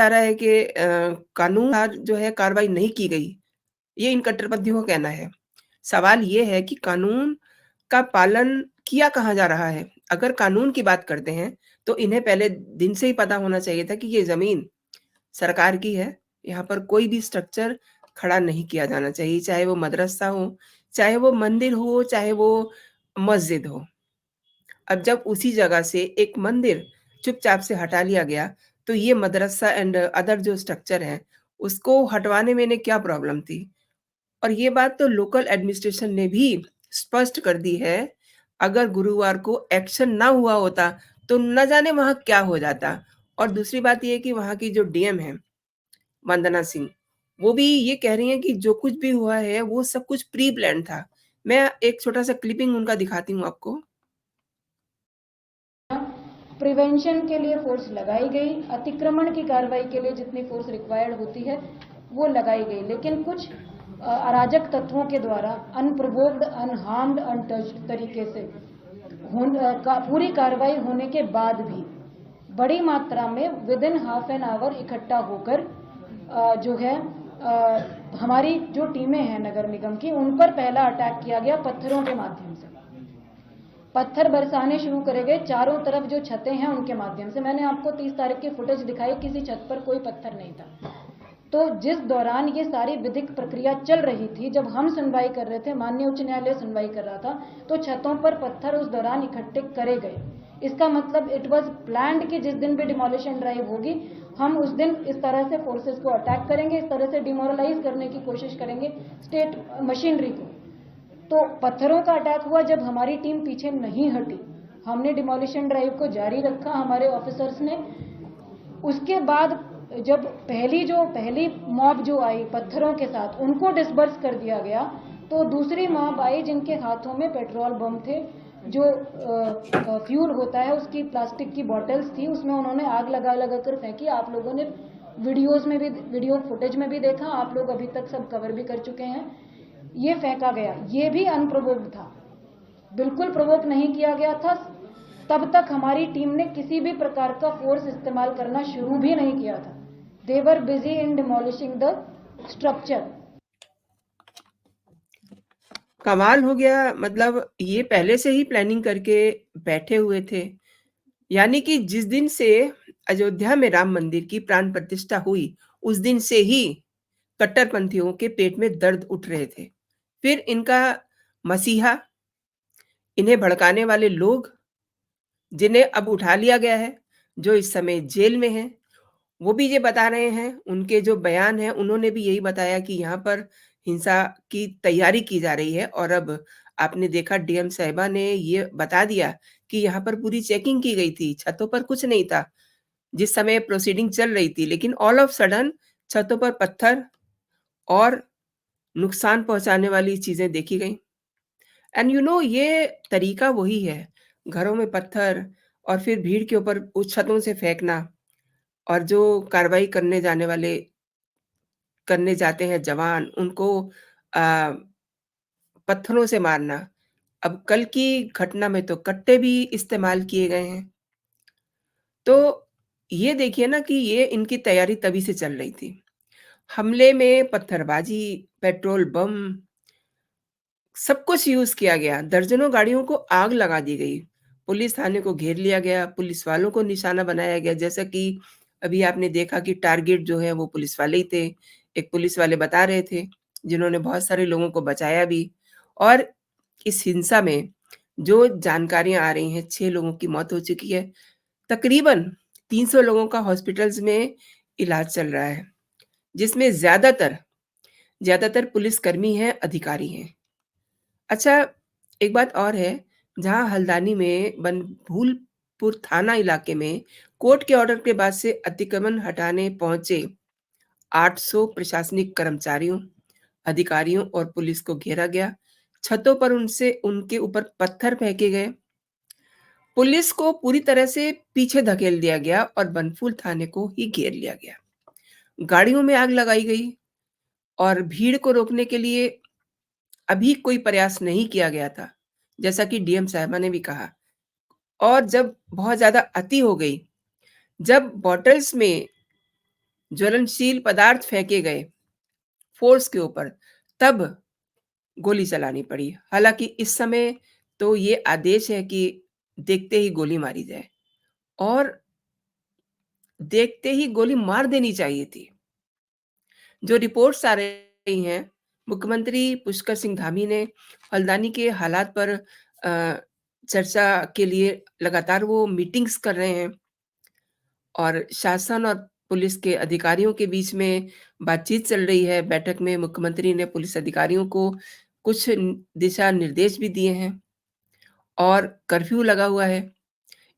जा रहा है कि कानून जो है कार्रवाई नहीं की गई, ये इन कट्टरपंथियों का कहना है। सवाल ये है कि कानून का पालन किया कहाँ जा रहा है? अगर कानून की बात करते हैं, तो इन्हें पहले दिन से ही पता होना चाहिए था कि ये ज़मीन सरकार की है, यहाँ पर कोई भी स्ट्रक्चर खड़ा नहीं किया जाना चाहिए, चाहे वो मदरसा हो, चाहे वो मंदिर हो, चाहे वो मस्जिद हो। अब जब उसी जगह से एक मंदिर चुपचाप से हटा लिया गया, तो ये मदरसा एंड अदर जो स्ट्रक्चर हैं, उसको हटवाने में इन्हें क्या प्रॉब्लम थी? और ये बात तो लोकल एडमिनिस्ट्रेशन ने भी स्पष्ट कर दी है, अगर गुरुवार को एक्शन ना हुआ होता, तो न जाने वहाँ क्या हो जाता। और दूसरी बात ये है कि वहाँ की जो डीएम हैं, वंदना सिंह, वो भी ये कह रही हैं कि जो कुछ भी हुआ है, वो सब कुछ प्री प्लान्ड था। मैं एक छोटा-सा क्लिपिंग उनका दिखाती हूँ आपको। प्रिवेंशन के लिए फोर्स लगाई गई, अतिक्रमण की कार्रवाई के लिए जितनी फोर्स रिक्वायर्ड होती है वो लगाई गई, लेकिन कुछ अराजक तत्वों के द्वारा अनप्रोवोक्ड, अनहार्म्ड, अनटच्ड तरीके से पूरी कार्रवाई होने के बाद भी बड़ी मात्रा में with in half an hour इकट्ठा होकर जो है हमारी जो टीमें हैं नगर निगम की, उन पर पहला अटैक किया गया पत्थरों के माध्यम से। पत्थर बरसाने शुरू करे गए चारों तरफ, जो छतें हैं उनके माध्यम से। मैंने आपको 30 तारीख की फुटेज दिखाई, किसी छत पर कोई पत्थर नहीं था। तो जिस दौरान ये सारी विधिक प्रक्रिया चल रही थी, जब हम सुनवाई कर रहे थे, माननीय उच्च न्यायालय सुनवाई कर रहा था, तो छतों पर पत्थर उस दौरान इकट्ठे करे गए। इसका मतलब इट वॉज प्लान्ड कि जिस दिन भी डिमोलिशन ड्राइव होगी, हम उस दिन इस तरह से फोर्सेस को अटैक करेंगे, इस तरह से डिमोरलाइज करने की कोशिश करेंगे स्टेट मशीनरी को। तो पत्थरों का अटैक हुआ जब हमारी टीम पीछे नहीं हटी, हमने डिमोलिशन ड्राइव को जारी रखा, हमारे ऑफिसर्स ने। उसके बाद जब पहली मॉब जो आई पत्थरों के साथ, उनको डिस्बर्स कर दिया गया, तो दूसरी मॉब आई जिनके हाथों में पेट्रोल बम थे, जो फ्यूल होता है उसकी प्लास्टिक की बॉटल्स थी, उसमें उन्होंने आग लगा लगा कर फेंकी। आप लोगों ने वीडियो फुटेज में भी देखा, आप लोग अभी तक सब कवर भी कर चुके हैं। ये फेंका गया, ये भी अनप्रोवोक्ड था, बिल्कुल प्रोवोक नहीं किया गया था। तब तक हमारी टीम ने किसी भी प्रकार का फोर्स इस्तेमाल करना शुरू भी नहीं किया था। They were busy in demolishing the structure. कमाल हो गया, मतलब ये पहले से ही प्लानिंग करके बैठे हुए थे। यानी कि जिस दिन से अयोध्या में राम मंदिर की प्राण प्रतिष्ठा हुई, उस दिन से ही कट्टरपंथियों के पेट में दर्द उठ रहे थे। फिर इनका मसीहा, इन्हें भड़काने वाले लोग, जिन्हें अब उठा लिया गया है, जो इस समय जेल में हैं, वो भी ये बता रहे हैं, उनके जो बयान हैं, उन्होंने भी यही बताया कि यहाँ पर हिंसा की तैयारी की जा रही है। और अब आपने देखा डीएम साहिबा ने ये बता दिया कि यहाँ पर पूरी चेकिंग की गई थी, छतों पर कुछ नहीं था, जिस समय प्रोसीडिंग चल रही थी, लेकिन ऑल ऑफ सडन छतों पर पत्थर और नुकसान पहुँचाने वाली चीज़ें देखी गईं। एंड ये तरीका वही है, घरों में पत्थर और फिर भीड़ के ऊपर उस छतों से फेंकना, और जो कार्रवाई करने जाते हैं जवान, उनको अ, पत्थरों से मारना। अब कल की घटना में तो कट्टे भी इस्तेमाल किए गए हैं। तो ये देखिए ना कि ये इनकी तैयारी तभी से चल रही थी। हमले में पत्थरबाजी, पेट्रोल बम, सब कुछ यूज़ किया गया, दर्जनों गाड़ियों को आग लगा दी गई, पुलिस थाने को घेर लिया गया, पुलिस वालों को निशाना बनाया गया, जैसा कि अभी आपने देखा कि टारगेट जो है वो पुलिस वाले ही थे। एक पुलिस वाले बता रहे थे, जिन्होंने बहुत सारे लोगों को बचाया भी। और इस हिंसा में जो जानकारियाँ आ रही हैं, 6 लोगों की मौत हो चुकी है, तकरीबन 300 लोगों का हॉस्पिटल्स में इलाज चल रहा है, जिसमें ज़्यादातर पुलिसकर्मी हैं, अधिकारी हैं। अच्छा, एक बात और है, जहाँ हल्द्वानी में बनभूलपुर थाना इलाके में कोर्ट के ऑर्डर के बाद से अतिक्रमण हटाने पहुंचे 800 प्रशासनिक कर्मचारियों, अधिकारियों और पुलिस को घेरा गया। छतों पर उनके ऊपर पत्थर फेंके गए। पुलिस को पूरी तरह से पीछे धकेल दिया गया और बनभूल थाने को ही घेर लिया गया। गाड़ियों में आग लगाई गई और भीड़ को रोकने के लिए अभी कोई प्रयास नहीं किया गया था, जैसा कि डीएम साहिबा ने भी कहा। और जब बहुत ज़्यादा अति हो गई, जब बॉटल्स में ज्वलनशील पदार्थ फेंके गए फ़ोर्स के ऊपर, तब गोली चलानी पड़ी। हालाँकि इस समय तो ये आदेश है कि देखते ही गोली मारी जाए और देखते ही गोली मार देनी चाहिए थी। जो रिपोर्ट्स आ रही हैं, मुख्यमंत्री पुष्कर सिंह धामी ने हल्द्वानी के हालात पर चर्चा के लिए लगातार वो मीटिंग्स कर रहे हैं और शासन और पुलिस के अधिकारियों के बीच में बातचीत चल रही है। बैठक में मुख्यमंत्री ने पुलिस अधिकारियों को कुछ दिशा निर्देश भी दिए हैं और कर्फ्यू लगा हुआ है।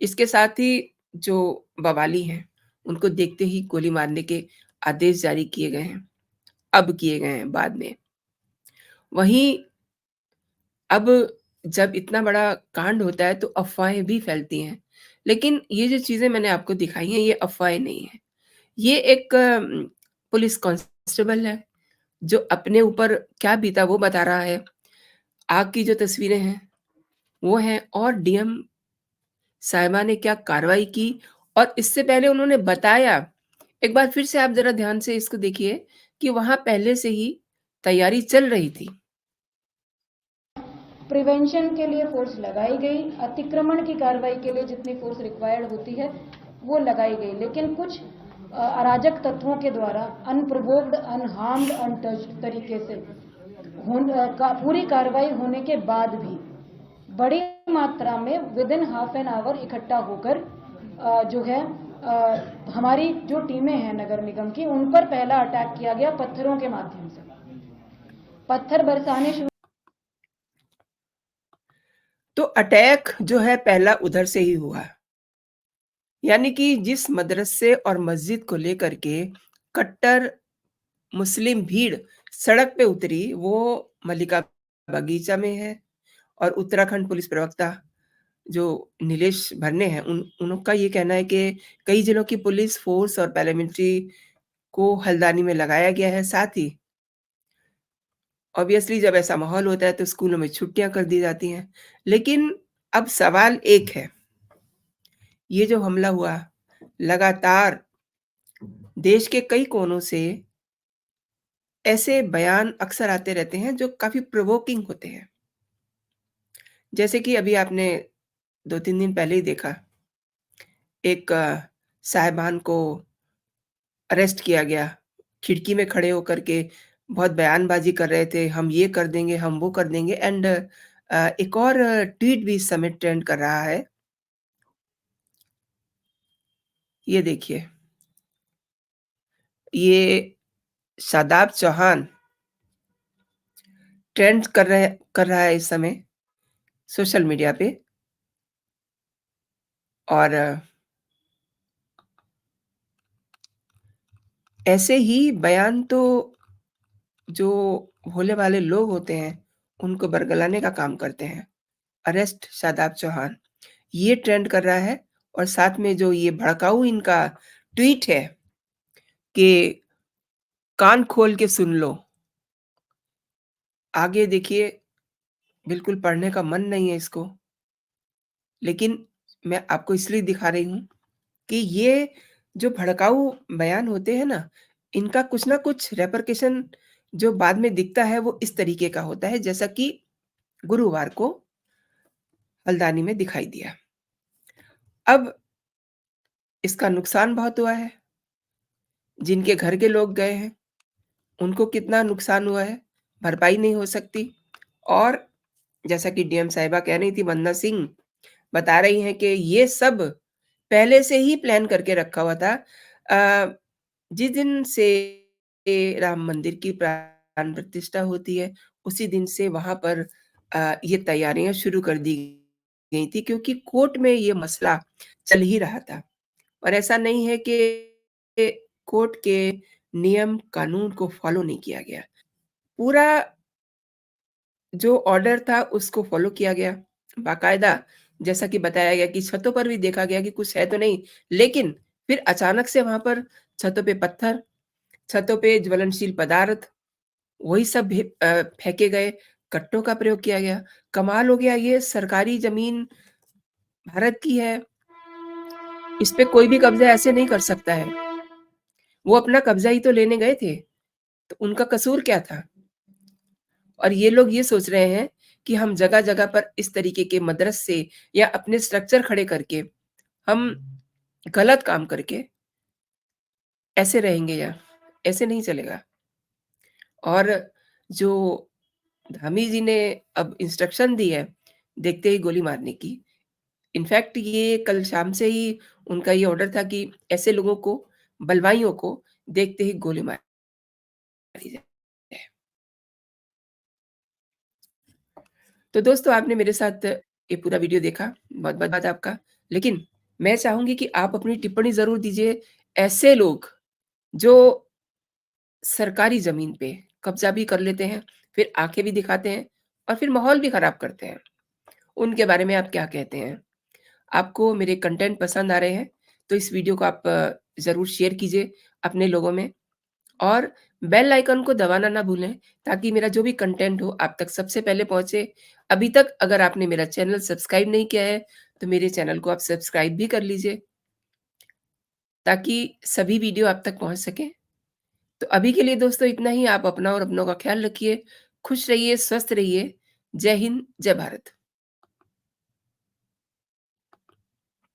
इसके साथ ही जो बवाली हैं, उनको देखते ही गोली मारने के आदेश जारी किए गए हैं। अब किए गए हैं, बाद में। वहीं अब जब इतना बड़ा कांड होता है तो अफ़वाहें भी फैलती हैं। लेकिन ये जो चीज़ें मैंने आपको दिखाई हैं ये अफ़वाहें नहीं हैं। ये एक पुलिस कांस्टेबल है जो अपने ऊपर क्या बीता वो बता रहा है। आग की जो तस्वीरें हैं वो हैं और डीएम साहिबा ने क्या कार्रवाई की और इससे पहले उन्होंने बताया। एक बार फिर से आप ज़रा ध्यान से इसको देखिए कि वहाँ पहले से ही तैयारी चल रही थी। प्रिवेंशन के लिए फोर्स लगाई गई, अतिक्रमण की कार्रवाई के लिए जितनी फोर्स रिक्वायर्ड होती है वो लगाई गई, लेकिन कुछ अराजक तत्वों के द्वारा अनप्रोवोक्ड, अनहार्म्ड, अनटच्ड तरीके से पूरी कार्रवाई होने के बाद भी बड़ी मात्रा में with in half an hour इकट्ठा होकर जो है हमारी जो टीमें हैं नगर निगम की, उन पर पहला अटैक किया गया पत्थरों के माध्यम से। पत्थर बरसाने शुरू। तो अटैक जो है पहला उधर से ही हुआ। यानी कि जिस मदरसे और मस्जिद को लेकर के कट्टर मुस्लिम भीड़ सड़क पे उतरी, वो मल्लिका बगीचा में है और उत्तराखंड पुलिस प्रवक्ता जो नीलेश भरने हैं, उनका ये कहना है कि कई जिलों की पुलिस फ़ोर्स और पैरामिलिट्री को हल्द्वानी में लगाया गया है। साथ ही ऑब्वियसली जब ऐसा माहौल होता है तो स्कूलों में छुट्टियाँ कर दी जाती हैं। लेकिन अब सवाल एक है, ये जो हमला हुआ, लगातार देश के कई कोनों से ऐसे बयान अक्सर आते रहते हैं जो काफ़ी प्रोवोकिंग होते हैं। जैसे कि अभी आपने 2-3 दिन पहले ही देखा, एक साहिबान को अरेस्ट किया गया, खिड़की में खड़े होकर के बहुत बयानबाज़ी कर रहे थे, हम ये कर देंगे, हम वो कर देंगे एंड एक और ट्वीट भी इस समय ट्रेंड कर रहा है। ये देखिए, ये शादाब चौहान ट्रेंड कर रहा है इस समय सोशल मीडिया पे और ऐसे ही बयान तो जो भोले-भाले लोग होते हैं, उनको बरगलाने का काम करते हैं। अरेस्ट शादाब चौहान, ये ट्रेंड कर रहा है और साथ में जो ये भड़काऊ इनका ट्वीट है कि कान खोल के सुन लो। आगे देखिए, बिल्कुल पढ़ने का मन नहीं है इसको, लेकिन मैं आपको इसलिए दिखा रही हूँ कि ये जो भड़काऊ बयान होते हैं ना, इनका कुछ ना कुछ रेपरकशन जो बाद में दिखता है वो इस तरीके का होता है जैसा कि गुरुवार को हल्द्वानी में दिखाई दिया। अब इसका नुकसान बहुत हुआ है, जिनके घर के लोग गए हैं, उनको कितना नुकसान हुआ है, भरपाई नहीं हो सकती और जैसा कि डीएम साहिबा कह रही थी, वंदना सिंह बता रही हैं कि ये सब पहले से ही प्लान करके रखा हुआ था। जिस दिन से राम मंदिर की प्राण प्रतिष्ठा होती है, उसी दिन से वहाँ पर ये तैयारियाँ शुरू कर दी गई थी क्योंकि कोर्ट में ये मसला चल ही रहा था और ऐसा नहीं है कि कोर्ट के नियम कानून को फॉलो नहीं किया गया। पूरा जो ऑर्डर था उसको फॉलो किया गया, बाकायदा जैसा कि बताया गया कि छतों पर भी देखा गया कि कुछ है तो नहीं, लेकिन फिर अचानक से वहाँ पर छतों पे पत्थर, छतों पे ज्वलनशील पदार्थ, वही सब फेंके गए, कट्टों का प्रयोग किया गया। कमाल हो गया, ये सरकारी ज़मीन भारत की है, इस पे कोई भी कब्ज़ा ऐसे नहीं कर सकता है वो अपना कब्ज़ा ही तो लेने गए थे, तो उनका कसूर क्या था? और ये लोग ये सोच रहे हैं कि हम जगह-जगह पर इस तरीके के मदरसे या अपने स्ट्रक्चर खड़े करके, हम गलत काम करके ऐसे रहेंगे या ऐसे नहीं चलेगा। और जो धामी जी ने अब इंस्ट्रक्शन दी है, देखते ही गोली मारने की, इनफैक्ट ये कल शाम से ही उनका ये ऑर्डर था कि ऐसे लोगों को, बलवाइयों को देखते ही गोली मारी जाए। तो दोस्तों आपने मेरे साथ ये पूरा वीडियो देखा, बहुत-बहुत धन्यवाद आपका। लेकिन मैं चाहूँगी कि आप अपनी टिप्पणी ज़रूर दीजिए, ऐसे लोग जो सरकारी ज़मीन पे कब्ज़ा भी कर लेते हैं, फिर आँखें भी दिखाते हैं और फिर माहौल भी खराब करते हैं। उनके बारे में आप क्या कहते हैं? आपको मेरे कंटेंट पसंद आ रहे हैं, तो इस वीडियो को आप ज़रूर शेयर कीजिए अपने लोगों में और बेल आइकन को दबाना ना भूलें, ताकि मेरा जो भी कंटेंट हो आप तक सबसे पहले पहुँचे। अभी तक अगर आपने मेरा चैनल सब्सक्राइब नहीं किया है, तो मेरे चैनल को आप सब्सक्राइब भी कर लीजिए, ताकि सभी वीडियो आप तक पहुँच सकें। तो अभी के लिए दोस्तों इतना ही। आप अपना और अपनों का ख़्याल रखिए, खुश रहिए, स्वस्थ रहिए। जय हिंद, जय भारत।